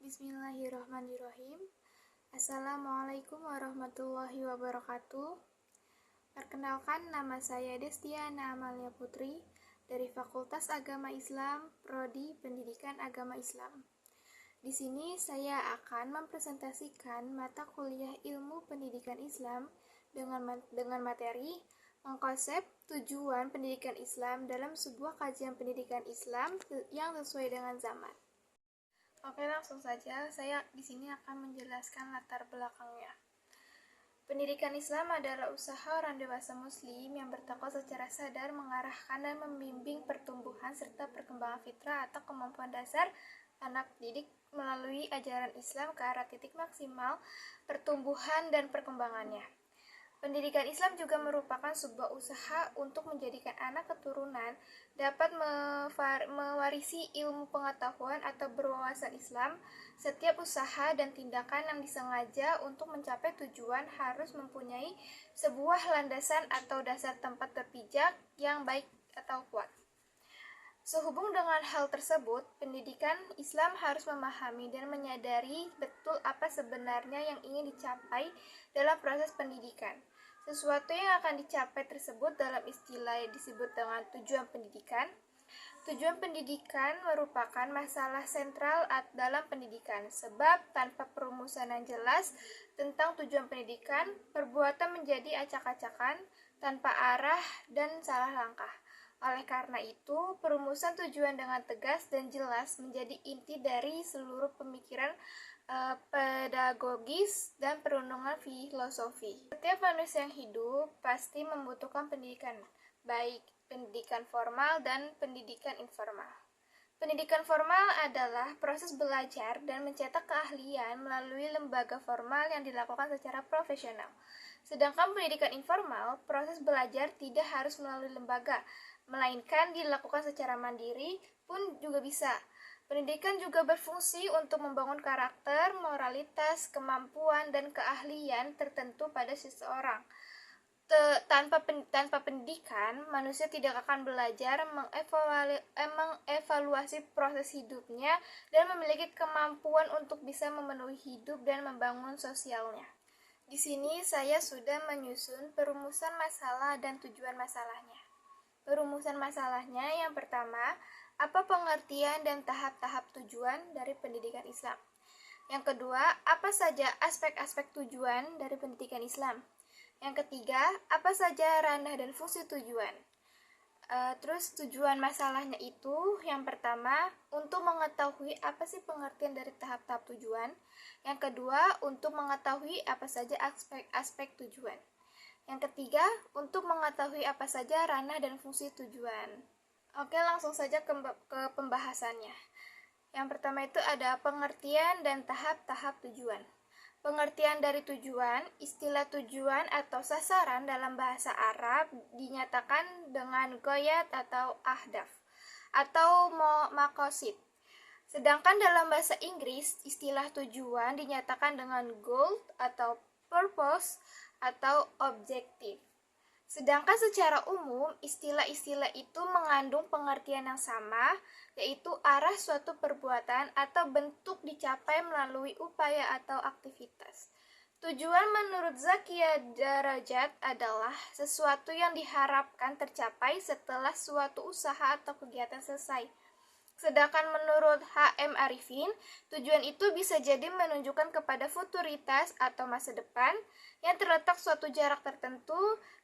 Bismillahirrahmanirrahim. Assalamualaikum warahmatullahi wabarakatuh. Perkenalkan, nama saya Destiana Amalia Putri dari Fakultas Agama Islam, Prodi Pendidikan Agama Islam. Di sini saya akan mempresentasikan mata kuliah Ilmu Pendidikan Islam dengan materi mengkonsep tujuan pendidikan Islam dalam sebuah kajian pendidikan Islam yang sesuai dengan zaman. Oke, langsung saja. Saya di sini akan menjelaskan latar belakangnya. Pendidikan Islam adalah usaha orang dewasa Muslim yang bertakwa secara sadar mengarahkan dan membimbing pertumbuhan serta perkembangan fitrah atau kemampuan dasar anak didik melalui ajaran Islam ke arah titik maksimal pertumbuhan dan perkembangannya. Pendidikan Islam juga merupakan sebuah usaha untuk menjadikan anak keturunan dapat mewarisi ilmu pengetahuan atau berwawasan Islam. Setiap usaha dan tindakan yang disengaja untuk mencapai tujuan harus mempunyai sebuah landasan atau dasar tempat berpijak yang baik atau kuat. Sehubung dengan hal tersebut, pendidikan Islam harus memahami dan menyadari betul apa sebenarnya yang ingin dicapai dalam proses pendidikan. Sesuatu yang akan dicapai tersebut dalam istilah yang disebut dengan tujuan pendidikan. Tujuan pendidikan merupakan masalah sentral dalam pendidikan, sebab tanpa perumusan yang jelas tentang tujuan pendidikan, perbuatan menjadi acak-acakan, tanpa arah dan salah langkah. Oleh karena itu, perumusan tujuan dengan tegas dan jelas menjadi inti dari seluruh pemikiran pedagogis dan perundungan filosofi. Setiap manusia yang hidup pasti membutuhkan pendidikan, baik pendidikan formal dan pendidikan informal. Pendidikan formal adalah proses belajar dan mencetak keahlian melalui lembaga formal yang dilakukan secara profesional. Sedangkan pendidikan informal, proses belajar tidak harus melalui lembaga, melainkan dilakukan secara mandiri pun juga bisa. Pendidikan juga berfungsi untuk membangun karakter, moralitas, kemampuan, dan keahlian tertentu pada seseorang. Tanpa pendidikan, manusia tidak akan belajar mengevaluasi proses hidupnya dan memiliki kemampuan untuk bisa memenuhi hidup dan membangun sosialnya. Di sini saya sudah menyusun perumusan masalah dan tujuan masalahnya. Perumusan masalahnya yang pertama, apa pengertian dan tahap-tahap tujuan dari pendidikan Islam? Yang kedua, apa saja aspek-aspek tujuan dari pendidikan Islam? Yang ketiga, apa saja ranah dan fungsi tujuan? Terus tujuan masalahnya itu, yang pertama, untuk mengetahui apa sih pengertian dari tahap-tahap tujuan. Yang kedua, untuk mengetahui apa saja aspek-aspek tujuan. Yang ketiga, untuk mengetahui apa saja ranah dan fungsi tujuan. Oke, langsung saja ke pembahasannya. Yang pertama itu ada pengertian dan tahap-tahap tujuan. Pengertian dari tujuan, istilah tujuan atau sasaran dalam bahasa Arab dinyatakan dengan goyat atau ahdaf atau maqasid. Sedangkan dalam bahasa Inggris, istilah tujuan dinyatakan dengan goal atau purpose atau objective. Sedangkan secara umum, istilah-istilah itu mengandung pengertian yang sama, yaitu arah suatu perbuatan atau bentuk dicapai melalui upaya atau aktivitas. Tujuan menurut Zakia Darajat adalah sesuatu yang diharapkan tercapai setelah suatu usaha atau kegiatan selesai. Sedangkan menurut H.M. Arifin, tujuan itu bisa jadi menunjukkan kepada futuritas atau masa depan yang terletak suatu jarak tertentu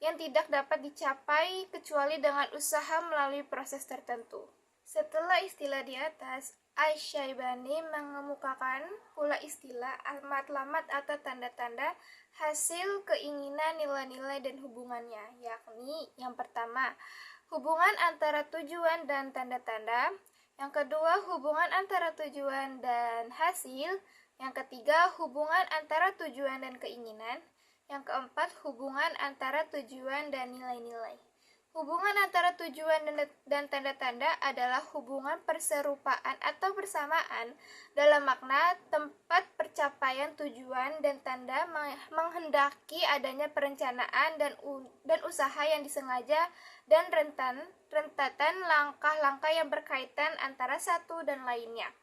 yang tidak dapat dicapai kecuali dengan usaha melalui proses tertentu. Setelah istilah di atas, Asy-Syaibani mengemukakan pula istilah alamat-alamat atau tanda-tanda hasil keinginan, nilai-nilai, dan hubungannya, yakni yang pertama, hubungan antara tujuan dan tanda-tanda. Yang kedua, hubungan antara tujuan dan hasil. Yang ketiga, hubungan antara tujuan dan keinginan. Yang keempat, hubungan antara tujuan dan nilai-nilai. Hubungan antara tujuan dan tanda-tanda adalah hubungan perserupaan atau persamaan dalam makna tempat percapaian tujuan dan tanda menghendaki adanya perencanaan dan usaha yang disengaja dan rentatan langkah-langkah yang berkaitan antara satu dan lainnya.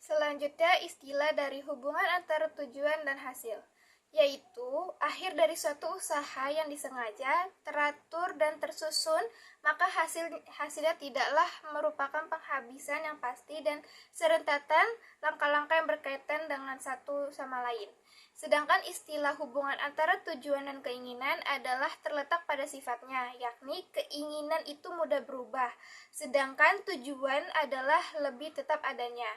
Selanjutnya, istilah dari hubungan antara tujuan dan hasil, yaitu akhir dari suatu usaha yang disengaja, teratur, dan tersusun, maka hasilnya tidaklah merupakan penghabisan yang pasti dan serentatan langkah-langkah yang berkaitan dengan satu sama lain. Sedangkan istilah hubungan antara tujuan dan keinginan adalah terletak pada sifatnya, yakni keinginan itu mudah berubah, sedangkan tujuan adalah lebih tetap adanya.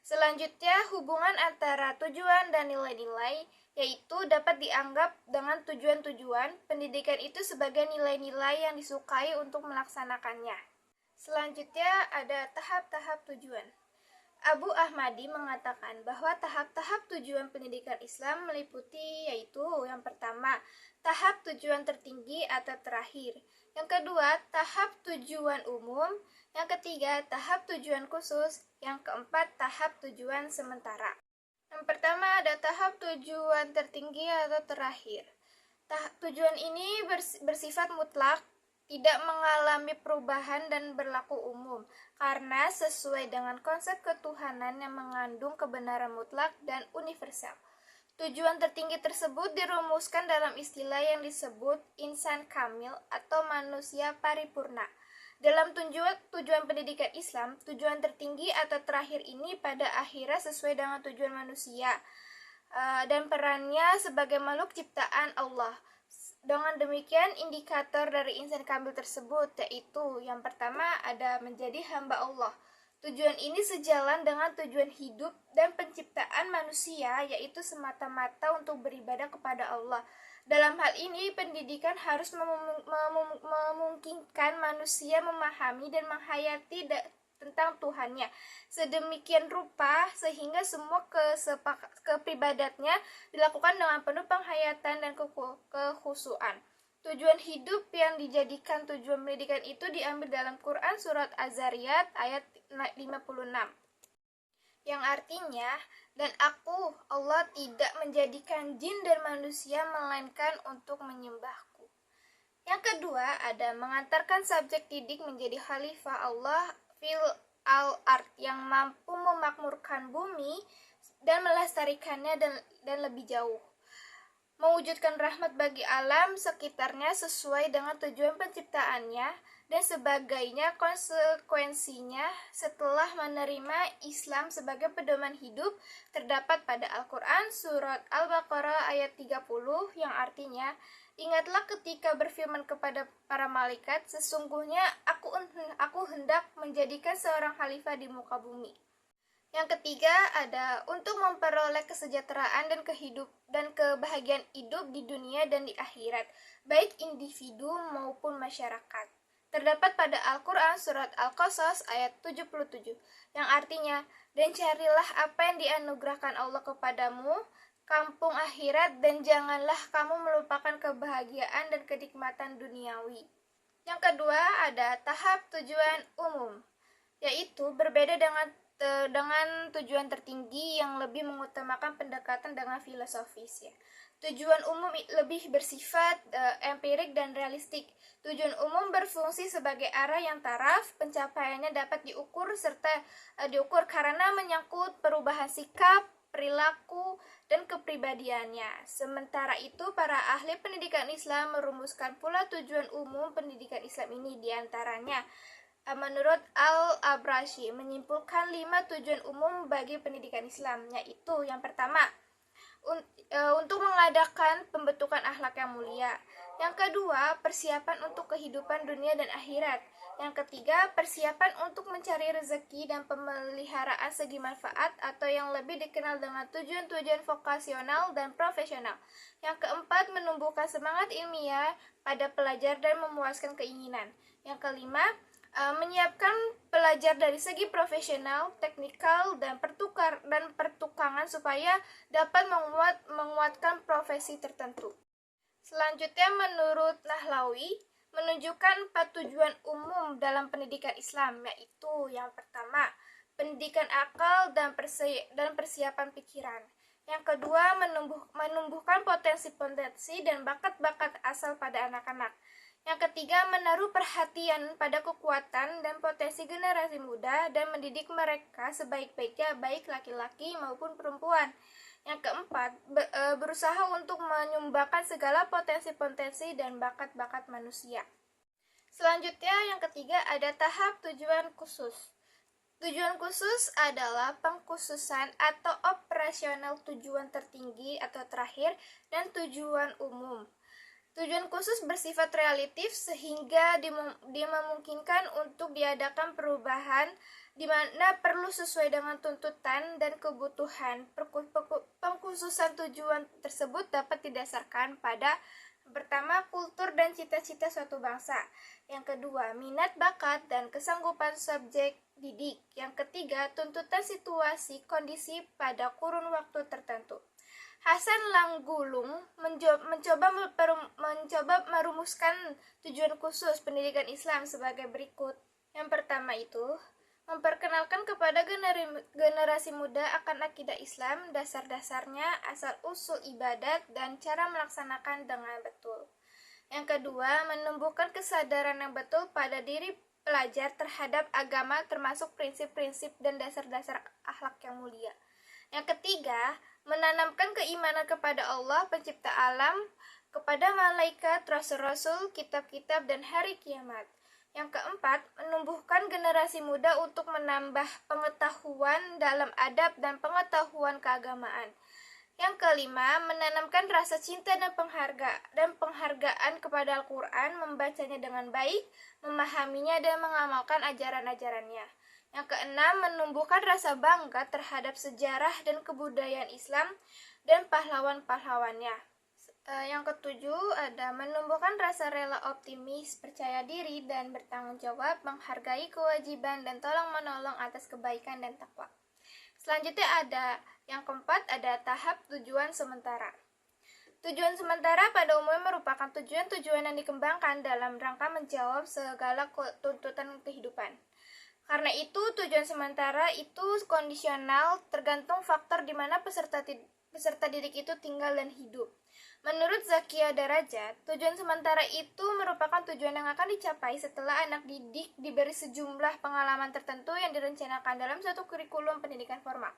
Selanjutnya, hubungan antara tujuan dan nilai-nilai, yaitu dapat dianggap dengan tujuan-tujuan pendidikan itu sebagai nilai-nilai yang disukai untuk melaksanakannya. Selanjutnya, ada tahap-tahap tujuan. Abu Ahmadi mengatakan bahwa tahap-tahap tujuan pendidikan Islam meliputi yaitu yang pertama, tahap tujuan tertinggi atau terakhir. Yang kedua, tahap tujuan umum. Yang ketiga, tahap tujuan khusus. Yang keempat, tahap tujuan sementara. Yang pertama ada tahap tujuan tertinggi atau terakhir. Tujuan ini bersifat mutlak, tidak mengalami perubahan dan berlaku umum, karena sesuai dengan konsep ketuhanan yang mengandung kebenaran mutlak dan universal. Tujuan tertinggi tersebut dirumuskan dalam istilah yang disebut insan kamil atau manusia paripurna. Dalam tujuan pendidikan Islam, tujuan tertinggi atau terakhir ini pada akhirnya sesuai dengan tujuan manusia dan perannya sebagai makhluk ciptaan Allah. Dengan demikian, indikator dari insan kamil tersebut yaitu yang pertama ada menjadi hamba Allah. Tujuan ini sejalan dengan tujuan hidup dan penciptaan manusia, yaitu semata-mata untuk beribadah kepada Allah. Dalam hal ini, pendidikan harus memungkinkan manusia memahami dan menghayati tentang Tuhannya sedemikian rupa sehingga semua kepribadiannya dilakukan dengan penuh penghayatan dan kekhusyuan. Tujuan hidup yang dijadikan tujuan pendidikan itu diambil dalam Quran surat Az-Zariyat ayat 56. Yang artinya, dan aku, Allah tidak menjadikan jin dan manusia melainkan untuk menyembahku. Yang kedua, ada mengantarkan subjek didik menjadi khalifah Allah fil al-ard yang mampu memakmurkan bumi dan melestarikannya dan lebih jauh. Mewujudkan rahmat bagi alam sekitarnya sesuai dengan tujuan penciptaannya dan sebagainya. Konsekuensinya setelah menerima Islam sebagai pedoman hidup terdapat pada Al-Quran surat Al-Baqarah ayat 30 yang artinya, ingatlah ketika berfirman kepada para malaikat, sesungguhnya aku hendak menjadikan seorang khalifah di muka bumi. Yang ketiga ada untuk memperoleh kesejahteraan dan kebahagiaan hidup di dunia dan di akhirat, baik individu maupun masyarakat. Terdapat pada Al-Quran surat Al-Qasas ayat 77, yang artinya, dan carilah apa yang dianugerahkan Allah kepadamu, kampung akhirat, dan janganlah kamu melupakan kebahagiaan dan kenikmatan duniawi. Yang kedua ada tahap tujuan umum, yaitu berbeda dengan tujuan tertinggi yang lebih mengutamakan pendekatan dengan filosofis ya. Tujuan umum lebih bersifat empirik dan realistik. Tujuan umum berfungsi sebagai arah yang taraf, pencapaiannya dapat diukur karena menyangkut perubahan sikap, perilaku, dan kepribadiannya. Sementara itu, para ahli pendidikan Islam merumuskan pula tujuan umum pendidikan Islam ini, diantaranya menurut Al-Abrashi menyimpulkan 5 tujuan umum bagi pendidikan Islam, yaitu yang pertama, untuk mengadakan pembentukan akhlak yang mulia. Yang kedua, persiapan untuk kehidupan dunia dan akhirat. Yang ketiga, persiapan untuk mencari rezeki dan pemeliharaan segi manfaat atau yang lebih dikenal dengan tujuan-tujuan vokasional dan profesional. Yang keempat, menumbuhkan semangat ilmiah pada pelajar dan memuaskan keinginan. Yang kelima, menyiapkan pelajar dari segi profesional, teknikal, dan pertukangan supaya dapat menguatkan profesi tertentu. Selanjutnya, menurut Nahlawi, menunjukkan 4 tujuan umum dalam pendidikan Islam, yaitu yang pertama, pendidikan akal dan persiapan pikiran. Yang kedua, menumbuhkan potensi dan bakat-bakat asal pada anak-anak. Yang ketiga, menaruh perhatian pada kekuatan dan potensi generasi muda dan mendidik mereka sebaik-baiknya, baik laki-laki maupun perempuan. Yang keempat, berusaha untuk menyumbangkan segala potensi-potensi dan bakat-bakat manusia. Selanjutnya, yang ketiga ada tahap tujuan khusus. Tujuan khusus adalah pengkhususan atau operasional tujuan tertinggi atau terakhir dan tujuan umum. Tujuan khusus bersifat relatif sehingga dimungkinkan untuk diadakan perubahan di mana perlu sesuai dengan tuntutan dan kebutuhan. Pengkhususan tujuan tersebut dapat didasarkan pada pertama, kultur dan cita-cita suatu bangsa. Yang kedua, minat bakat dan kesanggupan subjek didik. Yang ketiga, tuntutan situasi kondisi pada kurun waktu tertentu. Hasan Langgulung mencoba merumuskan tujuan khusus pendidikan Islam sebagai berikut. Yang pertama itu, memperkenalkan kepada generasi muda akan akidah Islam, dasar-dasarnya, asal-usul ibadat, dan cara melaksanakan dengan betul. Yang kedua, menumbuhkan kesadaran yang betul pada diri pelajar terhadap agama termasuk prinsip-prinsip dan dasar-dasar akhlak yang mulia. Yang ketiga, menanamkan keimanan kepada Allah, pencipta alam, kepada malaikat, rasul-rasul, kitab-kitab, dan hari kiamat. Yang keempat, menumbuhkan generasi muda untuk menambah pengetahuan dalam adab dan pengetahuan keagamaan. Yang kelima, menanamkan rasa cinta dan penghargaan kepada Al-Quran, membacanya dengan baik, memahaminya, dan mengamalkan ajaran-ajarannya. Yang keenam, menumbuhkan rasa bangga terhadap sejarah dan kebudayaan Islam dan pahlawan-pahlawannya. Yang ketujuh, ada menumbuhkan rasa rela optimis, percaya diri, dan bertanggung jawab, menghargai kewajiban dan tolong-menolong atas kebaikan dan takwa. Selanjutnya ada yang keempat, ada tahap tujuan sementara. Tujuan sementara pada umumnya merupakan tujuan-tujuan yang dikembangkan dalam rangka menjawab segala tuntutan kehidupan. Karena itu, tujuan sementara itu kondisional, tergantung faktor di mana peserta didik itu tinggal dan hidup. Menurut Zakia Darajat, tujuan sementara itu merupakan tujuan yang akan dicapai setelah anak didik diberi sejumlah pengalaman tertentu yang direncanakan dalam suatu kurikulum pendidikan formal.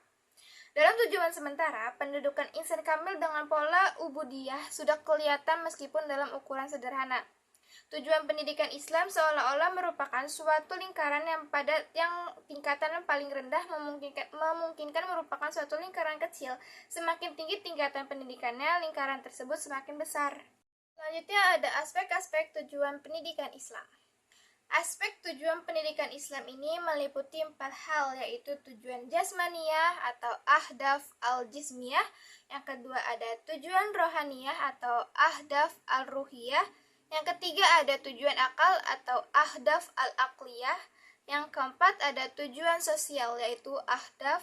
Dalam tujuan sementara, pendudukan insan kamil dengan pola ubudiyah sudah kelihatan meskipun dalam ukuran sederhana. Tujuan pendidikan Islam seolah-olah merupakan suatu lingkaran yang tingkatan yang paling rendah memungkinkan merupakan suatu lingkaran kecil. Semakin tinggi tingkatan pendidikannya, lingkaran tersebut semakin besar. Selanjutnya ada aspek-aspek tujuan pendidikan Islam. Aspek tujuan pendidikan Islam ini meliputi 4 hal, yaitu tujuan jasmaniyah atau ahdaf al-jismiyah. Yang kedua ada tujuan rohaniyah atau ahdaf al-ruhiyah. Yang ketiga ada tujuan akal atau ahdaf al-aqliyah. Yang keempat ada tujuan sosial, yaitu ahdaf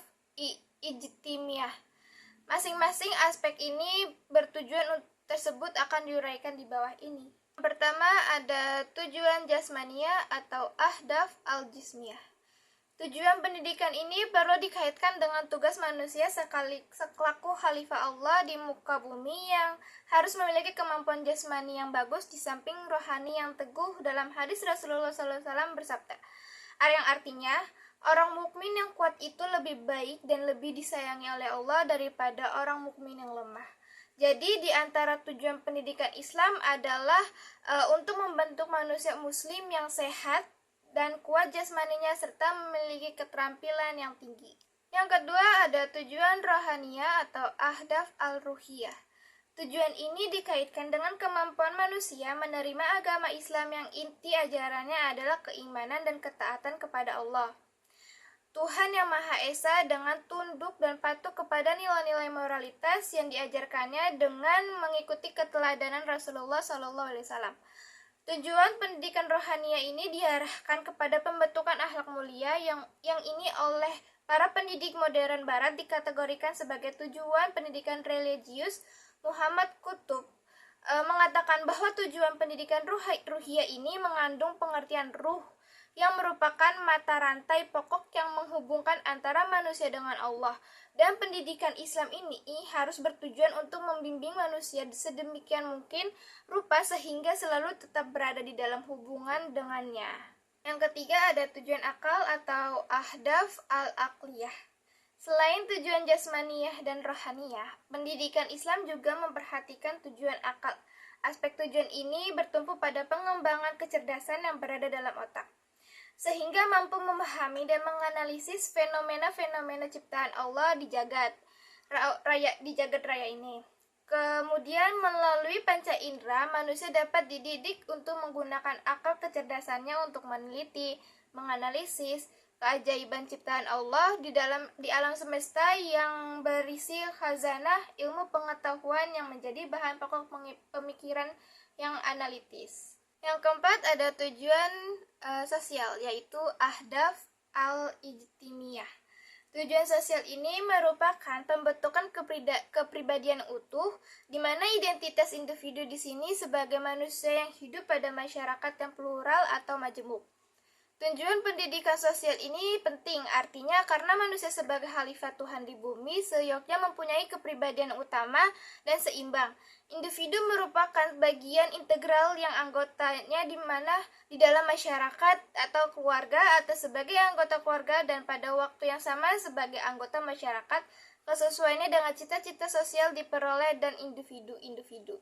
ijtimiyah. Masing-masing aspek ini bertujuan tersebut akan diuraikan di bawah ini. Yang pertama ada tujuan jasmaniyah atau ahdaf al-jismiyah. Tujuan pendidikan ini perlu dikaitkan dengan tugas manusia selaku khalifah Allah di muka bumi yang harus memiliki kemampuan jasmani yang bagus di samping rohani yang teguh. Dalam hadis Rasulullah SAW bersabda, yang artinya orang mukmin yang kuat itu lebih baik dan lebih disayangi oleh Allah daripada orang mukmin yang lemah. Jadi di antara tujuan pendidikan Islam adalah untuk membentuk manusia muslim yang sehat dan kuat jasmaninya serta memiliki keterampilan yang tinggi. Yang kedua ada tujuan rohaniyah atau ahdaf al-ruhiyah. Tujuan ini dikaitkan dengan kemampuan manusia menerima agama Islam yang inti ajarannya adalah keimanan dan ketaatan kepada Allah, Tuhan yang Maha Esa, dengan tunduk dan patuh kepada nilai-nilai moralitas yang diajarkannya dengan mengikuti keteladanan Rasulullah SAW. Tujuan pendidikan rohaniah ini diarahkan kepada pembentukan akhlak mulia yang ini oleh para pendidik modern barat dikategorikan sebagai tujuan pendidikan religius. Muhammad Qutb mengatakan bahwa tujuan pendidikan ruhiyah ini mengandung pengertian ruh yang merupakan mata rantai pokok yang menghubungkan antara manusia dengan Allah. Dan pendidikan Islam ini harus bertujuan untuk membimbing manusia sedemikian mungkin rupa sehingga selalu tetap berada di dalam hubungan dengannya. Yang ketiga ada tujuan akal atau ahdaf al-aqliyah. Selain tujuan jasmaniyah dan rohaniyah, pendidikan Islam juga memperhatikan tujuan akal. Aspek tujuan ini bertumpu pada pengembangan kecerdasan yang berada dalam otak, sehingga mampu memahami dan menganalisis fenomena-fenomena ciptaan Allah di jagat raya ini. Kemudian melalui panca indera, manusia dapat dididik untuk menggunakan akal kecerdasannya untuk meneliti, menganalisis keajaiban ciptaan Allah di alam semesta yang berisi khazanah ilmu pengetahuan yang menjadi bahan pokok pemikiran yang analitis. Yang keempat ada tujuan sosial, yaitu ahdaf al-ijtimiyah. Tujuan sosial ini merupakan pembentukan kepribadian utuh, di mana identitas individu di sini sebagai manusia yang hidup pada masyarakat yang plural atau majemuk. Tujuan pendidikan sosial ini penting, artinya karena manusia sebagai khalifah Tuhan di bumi seyoknya mempunyai kepribadian utama dan seimbang. Individu merupakan bagian integral yang anggotanya di dalam masyarakat atau keluarga atau sebagai anggota keluarga dan pada waktu yang sama sebagai anggota masyarakat, kesesuaiannya dengan cita-cita sosial diperoleh dan individu-individu.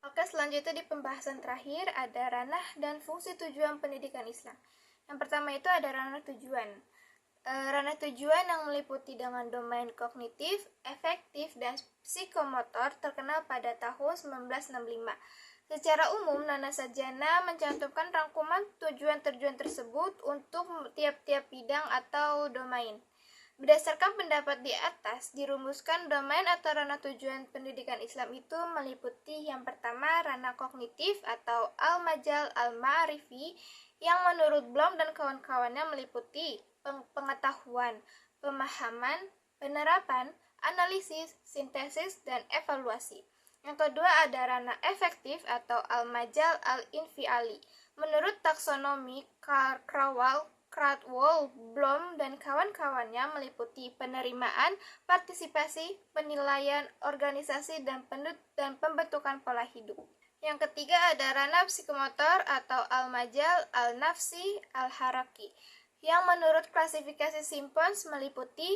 Oke, selanjutnya di pembahasan terakhir ada ranah dan fungsi tujuan pendidikan Islam. Yang pertama itu ada ranah tujuan. Ranah tujuan yang meliputi dengan domain kognitif, efektif, dan psikomotor terkenal pada tahun 1965. Secara umum, Nana Sajana mencantumkan rangkuman tujuan-tujuan tersebut untuk tiap-tiap bidang atau domain. Berdasarkan pendapat di atas, dirumuskan domain atau ranah tujuan pendidikan Islam itu meliputi yang pertama ranah kognitif atau al-majal al-ma'rifi yang menurut Bloom dan kawan-kawannya meliputi pengetahuan, pemahaman, penerapan, analisis, sintesis, dan evaluasi. Yang kedua ada ranah efektif atau al-majal al-infiali. Menurut taksonomi Cradwell, Bloom, dan kawan-kawannya meliputi penerimaan, partisipasi, penilaian, organisasi, dan pembentukan pola hidup. Yang ketiga ada ranah psikomotor atau al-majal al-nafsi al-haraki, yang menurut klasifikasi Simpons meliputi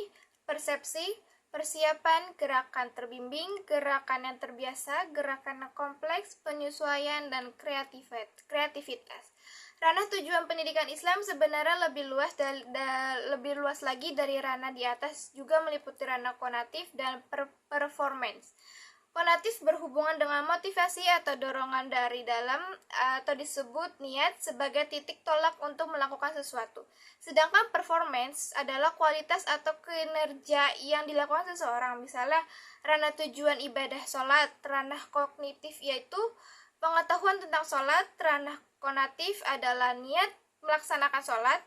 persepsi, persiapan, gerakan terbimbing, gerakan yang terbiasa, gerakan yang kompleks, penyesuaian, dan kreativitas. Ranah tujuan pendidikan Islam sebenarnya lebih luas lagi dari ranah di atas, juga meliputi ranah konatif dan performance. Konatif berhubungan dengan motivasi atau dorongan dari dalam atau disebut niat sebagai titik tolak untuk melakukan sesuatu. Sedangkan performance adalah kualitas atau kinerja yang dilakukan seseorang. Misalnya ranah tujuan ibadah sholat, ranah kognitif yaitu pengetahuan tentang sholat, ranah konatif adalah niat melaksanakan sholat,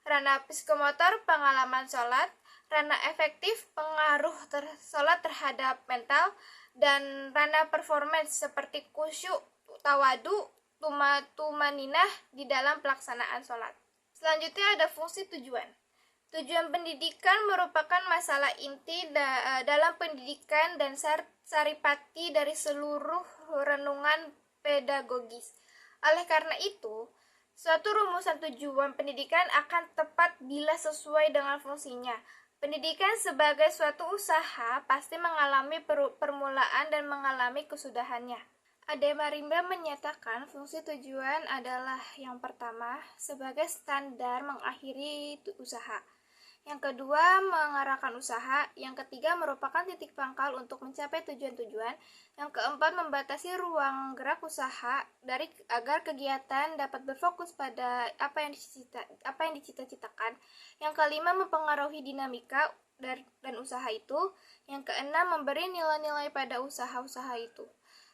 ranah psikomotor pengalaman sholat, ranah efektif pengaruh sholat terhadap mental, dan ranah performance seperti khusyuk, tawadu, tumaninah di dalam pelaksanaan sholat. Selanjutnya ada fungsi tujuan. Tujuan pendidikan merupakan masalah inti dalam pendidikan dan saripati dari seluruh renungan pedagogis. Oleh karena itu, suatu rumusan tujuan pendidikan akan tepat bila sesuai dengan fungsinya. Pendidikan sebagai suatu usaha pasti mengalami permulaan dan mengalami kesudahannya. Ade Marimba menyatakan fungsi tujuan adalah yang pertama sebagai standar mengakhiri usaha, yang kedua mengarahkan usaha, yang ketiga merupakan titik pangkal untuk mencapai tujuan-tujuan, yang keempat membatasi ruang gerak usaha agar kegiatan dapat berfokus pada apa yang dicita-citakan, yang kelima mempengaruhi dinamika dan usaha itu, yang keenam memberi nilai-nilai pada usaha-usaha itu.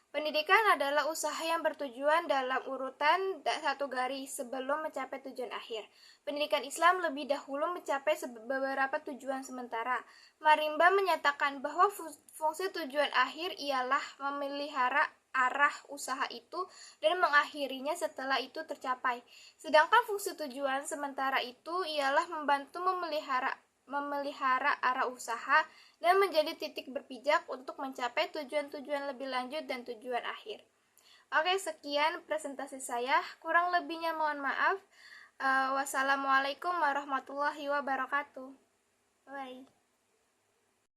Pendidikan adalah usaha yang bertujuan dalam urutan satu garis sebelum mencapai tujuan akhir. Pendidikan Islam lebih dahulu mencapai beberapa tujuan sementara. Marimba menyatakan bahwa fungsi tujuan akhir ialah memelihara arah usaha itu dan mengakhirinya setelah itu tercapai. Sedangkan fungsi tujuan sementara itu ialah membantu memelihara arah usaha dan menjadi titik berpijak untuk mencapai tujuan-tujuan lebih lanjut dan tujuan akhir. Oke, sekian presentasi saya. Kurang lebihnya mohon maaf. Wassalamualaikum warahmatullahi wabarakatuh. Bye.